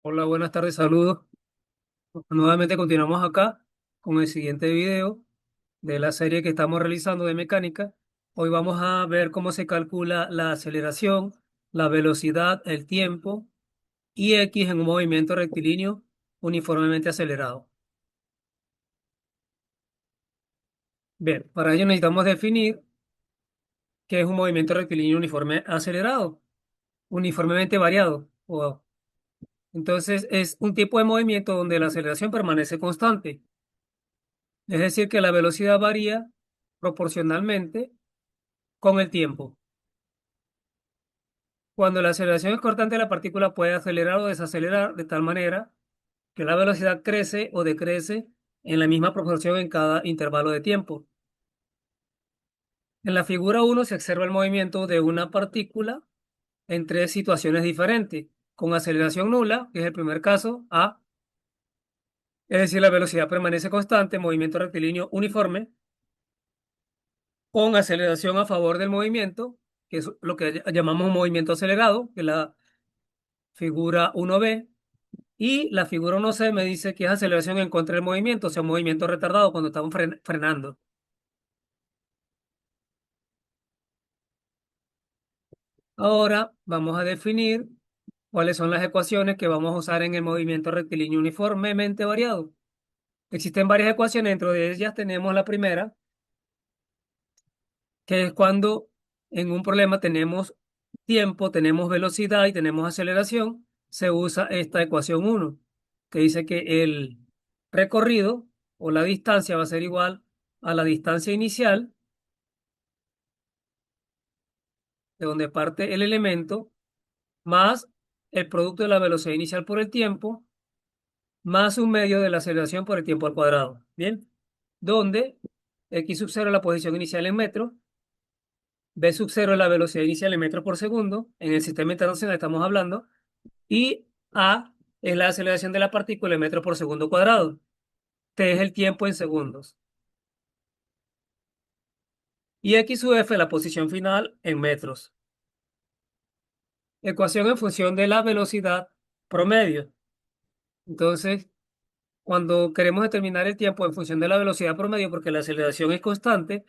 Hola, buenas tardes, saludos. Nuevamente continuamos acá con el siguiente video de la serie que estamos realizando de mecánica. Hoy vamos a ver cómo se calcula la aceleración, la velocidad, el tiempo y X en un movimiento rectilíneo uniformemente acelerado. Bien, para ello necesitamos definir qué es un movimiento rectilíneo uniforme acelerado, uniformemente variado. Entonces es un tipo de movimiento donde la aceleración permanece constante. Es decir, que la velocidad varía proporcionalmente con el tiempo. Cuando la aceleración es constante, la partícula puede acelerar o desacelerar de tal manera que la velocidad crece o decrece en la misma proporción en cada intervalo de tiempo. En la figura uno se observa el movimiento de una partícula en tres situaciones diferentes, con aceleración nula, que es el primer caso, A, es decir, la velocidad permanece constante, movimiento rectilíneo uniforme, con aceleración a favor del movimiento, que es lo que llamamos un movimiento acelerado, que es la figura 1B, y la figura 1C me dice que es aceleración en contra del movimiento, o sea, un movimiento retardado cuando estamos frenando. Ahora vamos a definir cuáles son las ecuaciones que vamos a usar en el movimiento rectilíneo uniformemente variado. Existen varias ecuaciones, dentro de ellas tenemos la primera, que es cuando en un problema tenemos tiempo, tenemos velocidad y tenemos aceleración, se usa esta ecuación uno, que dice que el recorrido o la distancia va a ser igual a la distancia inicial, de donde parte el elemento, más el producto de la velocidad inicial por el tiempo, más un medio de la aceleración por el tiempo al cuadrado. Bien, donde x sub 0 es la posición inicial en metros, v sub 0 es la velocidad inicial en metros por segundo, en el sistema internacional estamos hablando, y a es la aceleración de la partícula en metros por segundo cuadrado, t es el tiempo en segundos, y x sub f es la posición final en metros. Ecuación en función de la velocidad promedio. Entonces, cuando queremos determinar el tiempo en función de la velocidad promedio, porque la aceleración es constante,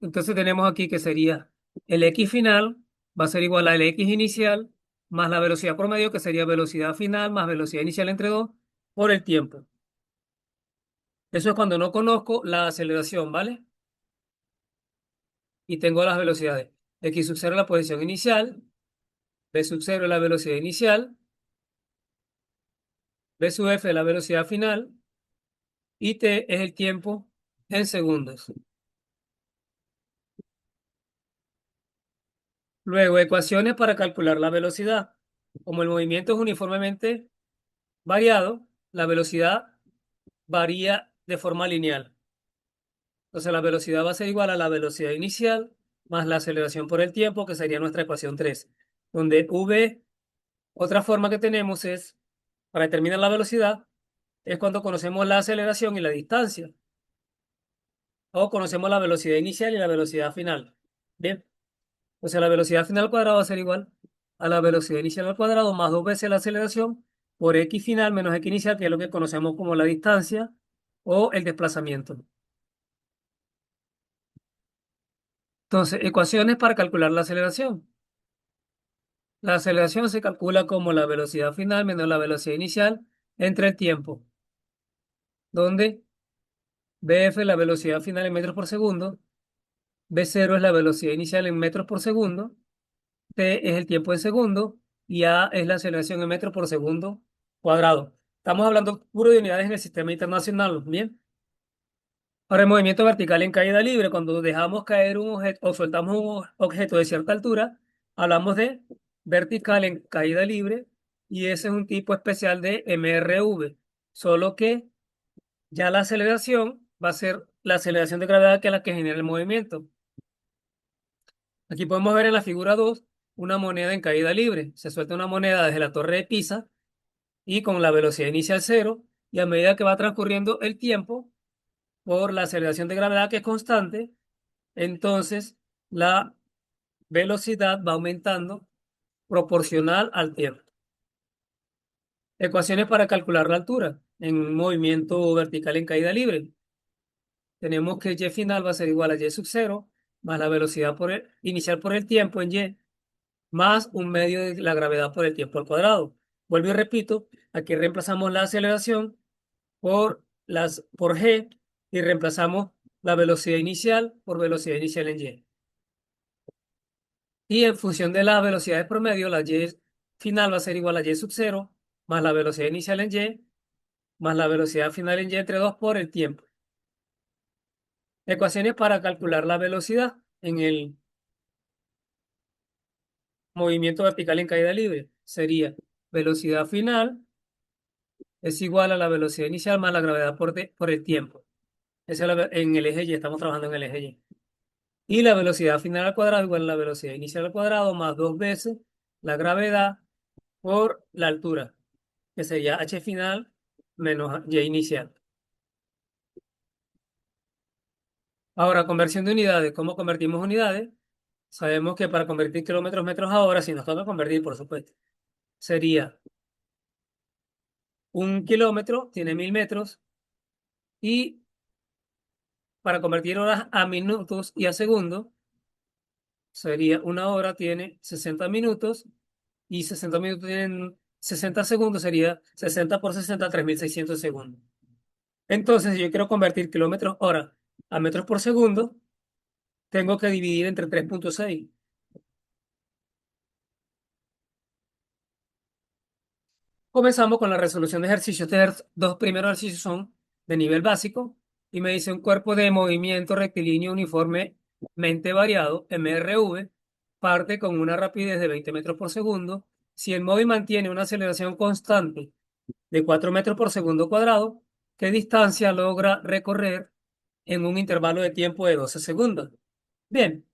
entonces tenemos aquí que sería el x final va a ser igual al x inicial más la velocidad promedio, que sería velocidad final más velocidad inicial entre 2 por el tiempo. Eso es cuando no conozco la aceleración, ¿vale? Y tengo las velocidades. X sub 0 es la posición inicial, v sub 0 es la velocidad inicial, v sub f es la velocidad final y t es el tiempo en segundos. Luego, ecuaciones para calcular la velocidad. Como el movimiento es uniformemente variado, la velocidad varía de forma lineal. Entonces, la velocidad va a ser igual a la velocidad inicial más la aceleración por el tiempo, que sería nuestra ecuación 3, donde v, otra forma que tenemos es, para determinar la velocidad, es cuando conocemos la aceleración y la distancia, o conocemos la velocidad inicial y la velocidad final. Bien, o sea, la velocidad final al cuadrado va a ser igual a la velocidad inicial al cuadrado más dos veces la aceleración por x final menos x inicial, que es lo que conocemos como la distancia o el desplazamiento. Entonces, ecuaciones para calcular la aceleración. La aceleración se calcula como la velocidad final menos la velocidad inicial entre el tiempo, donde Bf es la velocidad final en metros por segundo, V0 es la velocidad inicial en metros por segundo, T es el tiempo en segundo y A es la aceleración en metros por segundo cuadrado. Estamos hablando puro de unidades en el sistema internacional, ¿bien? Ahora, el movimiento vertical en caída libre, cuando dejamos caer un objeto o soltamos un objeto de cierta altura, hablamos de vertical en caída libre y ese es un tipo especial de MRV, solo que ya la aceleración va a ser la aceleración de gravedad, que es la que genera el movimiento. Aquí podemos ver en la figura 2 una moneda en caída libre. Se suelta una moneda desde la torre de Pisa y con la velocidad inicial cero, y a medida que va transcurriendo el tiempo, por la aceleración de gravedad que es constante, entonces la velocidad va aumentando proporcional al tiempo. Ecuaciones para calcular la altura en un movimiento vertical en caída libre. Tenemos que y final va a ser igual a y sub 0 más la velocidad inicial por el tiempo en y más un medio de la gravedad por el tiempo al cuadrado. Vuelvo y repito, aquí reemplazamos la aceleración por g y reemplazamos la velocidad inicial por velocidad inicial en y. Y en función de las velocidades promedio, la y final va a ser igual a y sub 0 más la velocidad inicial en y más la velocidad final en y entre 2 por el tiempo. Ecuaciones para calcular la velocidad en el movimiento vertical en caída libre. Sería velocidad final es igual a la velocidad inicial más la gravedad por el tiempo. Esa es en el eje Y, estamos trabajando en el eje Y. Y la velocidad final al cuadrado igual a la velocidad inicial al cuadrado más dos veces la gravedad por la altura, que sería h final menos y inicial. Ahora, conversión de unidades. ¿Cómo convertimos unidades? Sabemos que para convertir kilómetros metros a hora, si nos toca convertir, por supuesto, sería un kilómetro, tiene 1000 metros, y para convertir horas a minutos y a segundos, sería una hora, tiene 60 minutos, y 60 minutos tienen 60 segundos, sería 60 por 60, 3600 segundos. Entonces, si yo quiero convertir kilómetros hora a metros por segundo, tengo que dividir entre 3,6. Comenzamos con la resolución de ejercicios. Estos dos primeros ejercicios son de nivel básico y me dice un cuerpo de movimiento rectilíneo uniformemente variado, MRV, parte con una rapidez de 20 metros por segundo. Si el móvil mantiene una aceleración constante de 4 metros por segundo cuadrado, ¿qué distancia logra recorrer en un intervalo de tiempo de 12 segundos? Bien,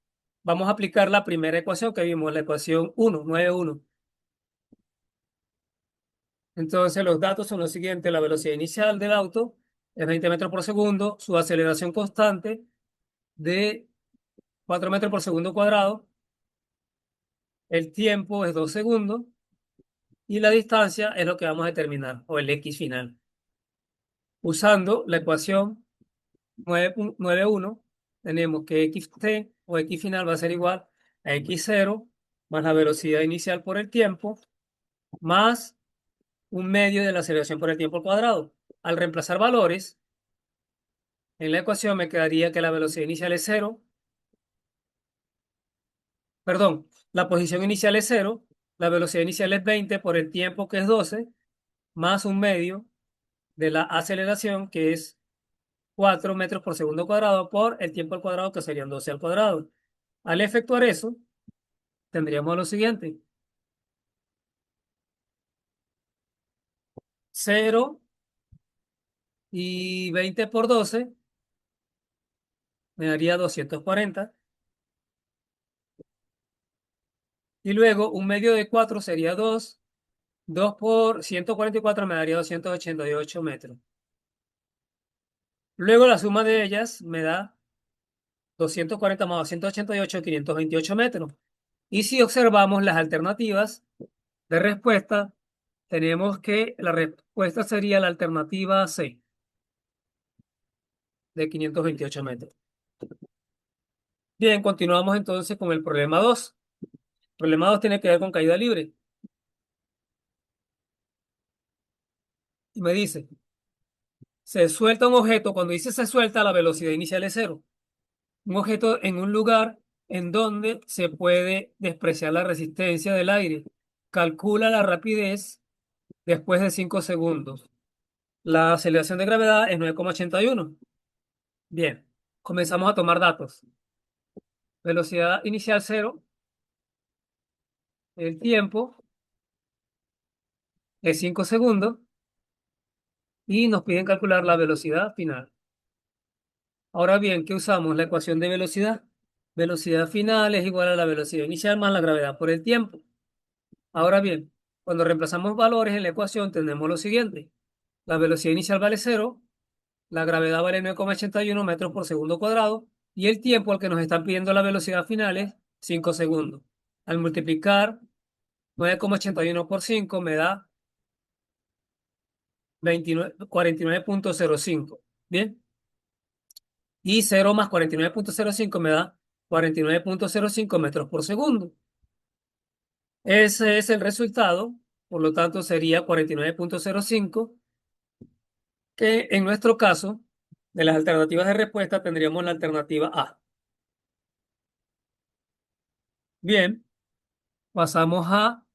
vamos a aplicar la primera ecuación que vimos, la ecuación 1, 9,1. Entonces, los datos son los siguientes. La velocidad inicial del auto es 20 metros por segundo, su aceleración constante de 4 metros por segundo cuadrado, el tiempo es 2 segundos y la distancia es lo que vamos a determinar, o el x final. Usando la ecuación 9,1, tenemos que xt o x final va a ser igual a x0 más la velocidad inicial por el tiempo más un medio de la aceleración por el tiempo al cuadrado. Al reemplazar valores, en la ecuación me quedaría que la velocidad inicial es cero, perdón, la posición inicial es cero, la velocidad inicial es 20 por el tiempo que es 12, más un medio de la aceleración que es 4 metros por segundo cuadrado por el tiempo al cuadrado que serían 12 al cuadrado. Al efectuar eso, tendríamos lo siguiente: cero y 20 por 12 me daría 240. Y luego un medio de 4 sería 2. 2 por 144 me daría 288 metros. Luego la suma de ellas me da 240 más 288, 528 metros. Y si observamos las alternativas de respuesta, tenemos que la respuesta sería la alternativa C, de 528 metros. Bien, continuamos entonces con el problema 2. El problema 2 tiene que ver con caída libre. Y me dice, se suelta un objeto. Cuando dice se suelta, la velocidad inicial es cero. Un objeto en un lugar en donde se puede despreciar la resistencia del aire. Calcula la rapidez después de 5 segundos. La aceleración de gravedad es 9,81. Bien, comenzamos a tomar datos. Velocidad inicial cero, el tiempo es 5 segundos y nos piden calcular la velocidad final. Ahora bien, ¿qué usamos? La ecuación de velocidad. Velocidad final es igual a la velocidad inicial más la gravedad por el tiempo. Ahora bien, cuando reemplazamos valores en la ecuación tenemos lo siguiente. La velocidad inicial vale cero, la gravedad vale 9,81 metros por segundo cuadrado y el tiempo al que nos están pidiendo la velocidad final es 5 segundos. Al multiplicar 9,81 por 5 me da 49.05. Bien. Y 0 más 49.05 me da 49.05 metros por segundo. Ese es el resultado, por lo tanto sería 49.05, que en nuestro caso, de las alternativas de respuesta, tendríamos la alternativa A. Bien, pasamos a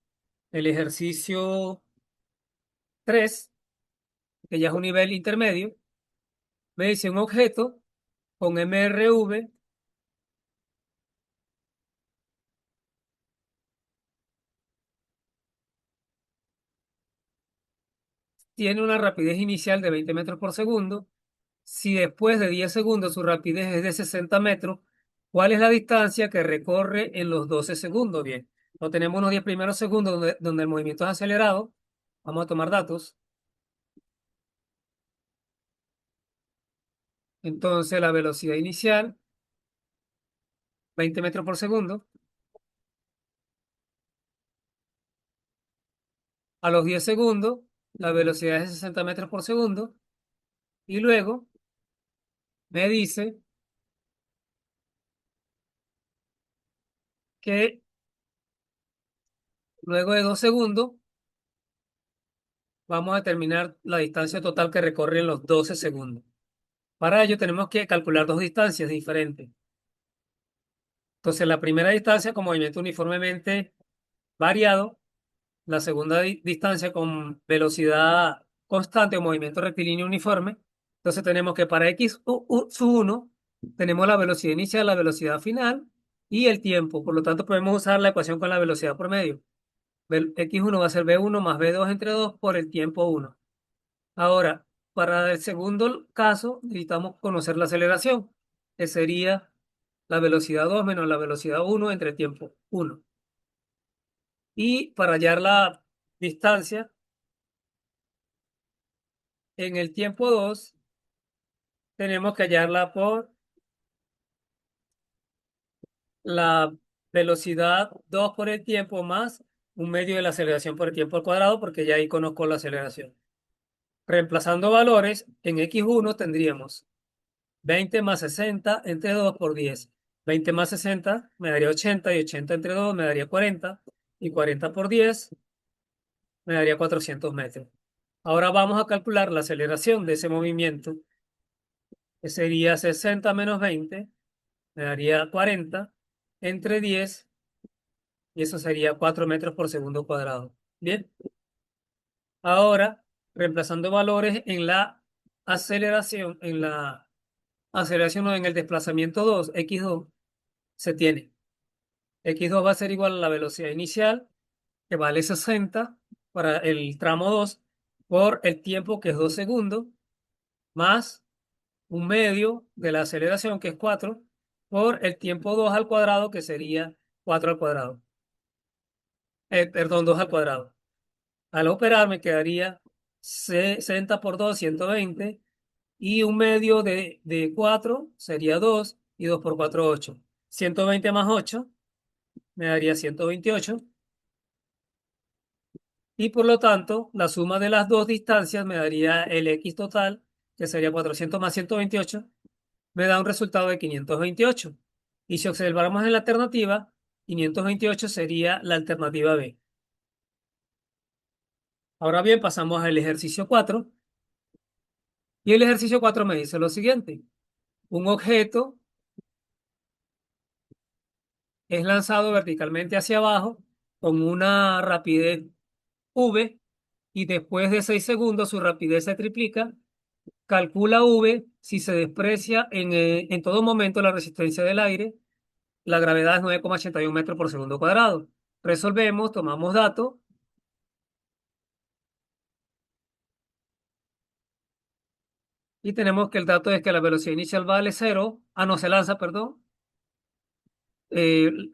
el ejercicio 3, que ya es un nivel intermedio. Me dice un objeto con MRV tiene una rapidez inicial de 20 metros por segundo. Si después de 10 segundos su rapidez es de 60 metros, ¿cuál es la distancia que recorre en los 12 segundos? Bien, no tenemos unos 10 primeros segundos donde el movimiento es acelerado. Vamos a tomar datos. Entonces, la velocidad inicial, 20 metros por segundo. A los 10 segundos, la velocidad es de 60 metros por segundo. Y luego me dice que luego de 2 segundos, vamos a determinar la distancia total que recorre en los 12 segundos. Para ello tenemos que calcular dos distancias diferentes. Entonces, la primera distancia con movimiento uniformemente variado, la segunda distancia con velocidad constante o movimiento rectilíneo uniforme. Entonces, tenemos que para x sub 1 tenemos la velocidad inicial, la velocidad final y el tiempo. Por lo tanto, podemos usar la ecuación con la velocidad promedio. X1 va a ser v1 más v2 entre 2 por el tiempo 1. Ahora, para el segundo caso, necesitamos conocer la aceleración, que sería la velocidad 2 menos la velocidad 1 entre tiempo 1. Y para hallar la distancia en el tiempo 2 tenemos que hallarla por la velocidad 2 por el tiempo más un medio de la aceleración por el tiempo al cuadrado, porque ya ahí conozco la aceleración. Reemplazando valores, en x1 tendríamos 20 más 60 entre 2 por 10. 20 más 60 me daría 80 y 80 entre 2 me daría 40 y 40 por 10 me daría 400 metros. Ahora vamos a calcular la aceleración de ese movimiento, que sería 60 menos 20, me daría 40 entre 10 y eso sería 4 metros por segundo cuadrado. Bien, ahora reemplazando valores en la aceleración o en el desplazamiento 2, x2, se tiene x2 va a ser igual a la velocidad inicial, que vale 60 para el tramo 2, por el tiempo que es 2 segundos, más un medio de la aceleración, que es 4, por el tiempo 2 al cuadrado, que sería 4 al cuadrado. Perdón, 2 al cuadrado. Al operar me quedaría 60 por 2, 120, y un medio de 4 sería 2, y 2 por 4, 8. 120 más 8 me daría 128, y por lo tanto la suma de las dos distancias me daría el x total, que sería 400 más 128, me da un resultado de 528. Y si observáramos en la alternativa, 528 sería la alternativa B. Ahora bien, pasamos al ejercicio 4. Y el ejercicio 4 me dice lo siguiente. Un objeto es lanzado verticalmente hacia abajo con una rapidez v, y después de 6 segundos su rapidez se triplica. Calcula v si se desprecia en todo momento la resistencia del aire. La gravedad es 9,81 metros por segundo cuadrado. Resolvemos, tomamos datos y tenemos que el dato es que la velocidad inicial vale 0. No se lanza, perdón.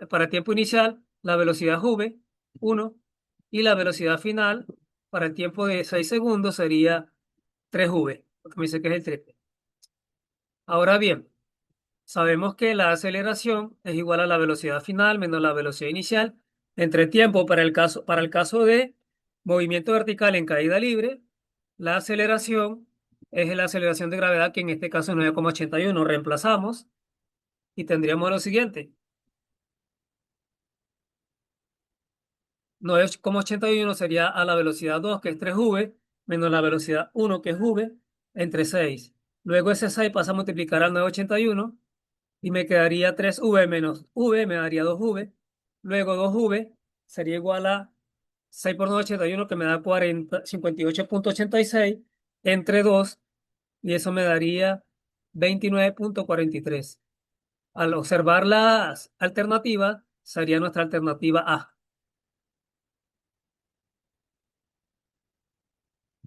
Para tiempo inicial, la velocidad es v, 1, y la velocidad final para el tiempo de 6 segundos sería 3v, porque me dice que es el triple. Ahora bien, sabemos que la aceleración es igual a la velocidad final menos la velocidad inicial entre tiempo para el caso de movimiento vertical en caída libre La aceleración es la aceleración de gravedad, que en este caso es 9,81. Reemplazamos y tendríamos lo siguiente. 9,81 sería a la velocidad 2, que es 3v, menos la velocidad 1, que es v, entre 6. Luego ese 6 pasa a multiplicar al 9,81 y me quedaría 3v menos v, me daría 2v. Luego 2v sería igual a 6 por 9,81, que me da 58,86 entre 2, y eso me daría 29,43. Al observar las alternativas, sería nuestra alternativa A.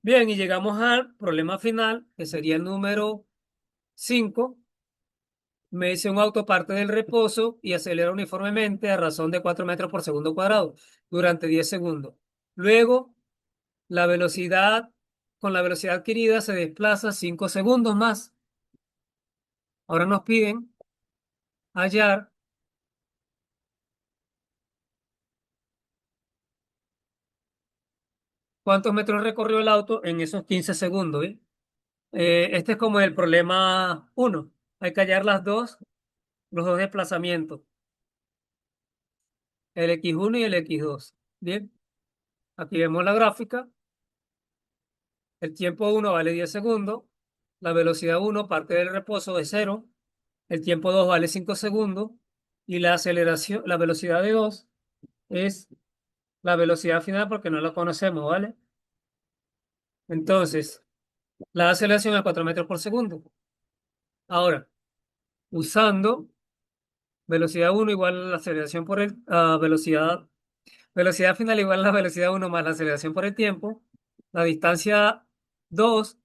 Bien, y llegamos al problema final, que sería el número 5. Me dice: un auto parte del reposo y acelera uniformemente a razón de 4 metros por segundo cuadrado durante 10 segundos. Luego, la velocidad, con la velocidad adquirida se desplaza 5 segundos más. Ahora nos piden hallar cuántos metros recorrió el auto en esos 15 segundos, ¿eh? Este es como el problema uno. Hay que hallar los dos desplazamientos, el X1 y el X2. Bien, aquí vemos la gráfica. El tiempo uno vale 10 segundos. La velocidad uno parte del reposo de cero. El tiempo 2 vale 5 segundos. Y la aceleración, la velocidad de 2 es la velocidad final, porque no la conocemos, ¿vale? Entonces, la aceleración es 4 metros por segundo. Ahora, usando velocidad uno igual a la aceleración por velocidad final igual a la velocidad uno más la aceleración por el tiempo. La distancia 2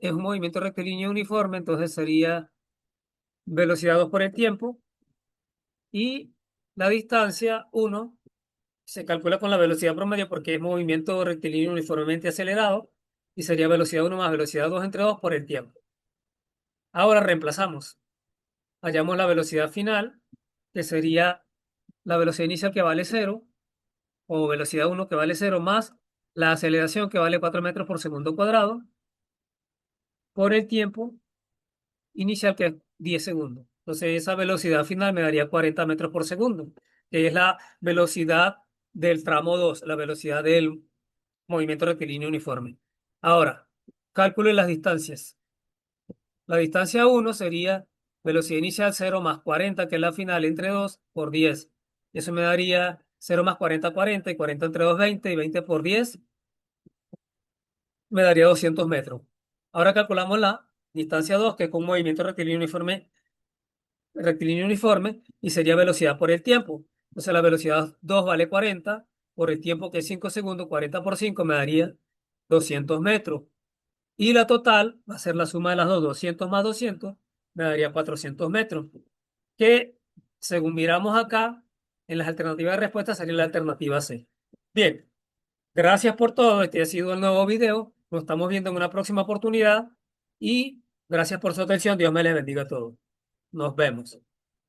es un movimiento rectilíneo uniforme, entonces sería velocidad 2 por el tiempo. Y la distancia uno se calcula con la velocidad promedio, porque es movimiento rectilíneo uniformemente acelerado, y sería velocidad uno más velocidad 2 entre 2 por el tiempo. Ahora reemplazamos. Hallamos la velocidad final, que sería la velocidad inicial, que vale cero, o velocidad uno, que vale cero, más la aceleración, que vale 4 metros por segundo cuadrado, por el tiempo inicial, que es 10 segundos. Entonces esa velocidad final me daría 40 metros por segundo, que es la velocidad del tramo 2, la velocidad del movimiento rectilíneo uniforme. Ahora, cálculo de las distancias. La distancia uno sería velocidad inicial cero más 40, que es la final, entre 2 por 10. Eso me daría 0 más 40, 40, y 40 entre 2, 20, y 20 por 10 me daría 200 metros. Ahora calculamos la distancia 2, que es con movimiento rectilíneo uniforme, y sería velocidad por el tiempo. Entonces la velocidad 2 vale 40 por el tiempo, que es 5 segundos. 40 por 5 me daría 200 metros. Y la total va a ser la suma de las dos. 200 más 200 me daría 400 metros. Que, según miramos acá, en las alternativas de respuesta sería la alternativa C. Bien, gracias por todo. Este ha sido el nuevo video. Nos estamos viendo en una próxima oportunidad. Y gracias por su atención. Dios me les bendiga a todos. Nos vemos.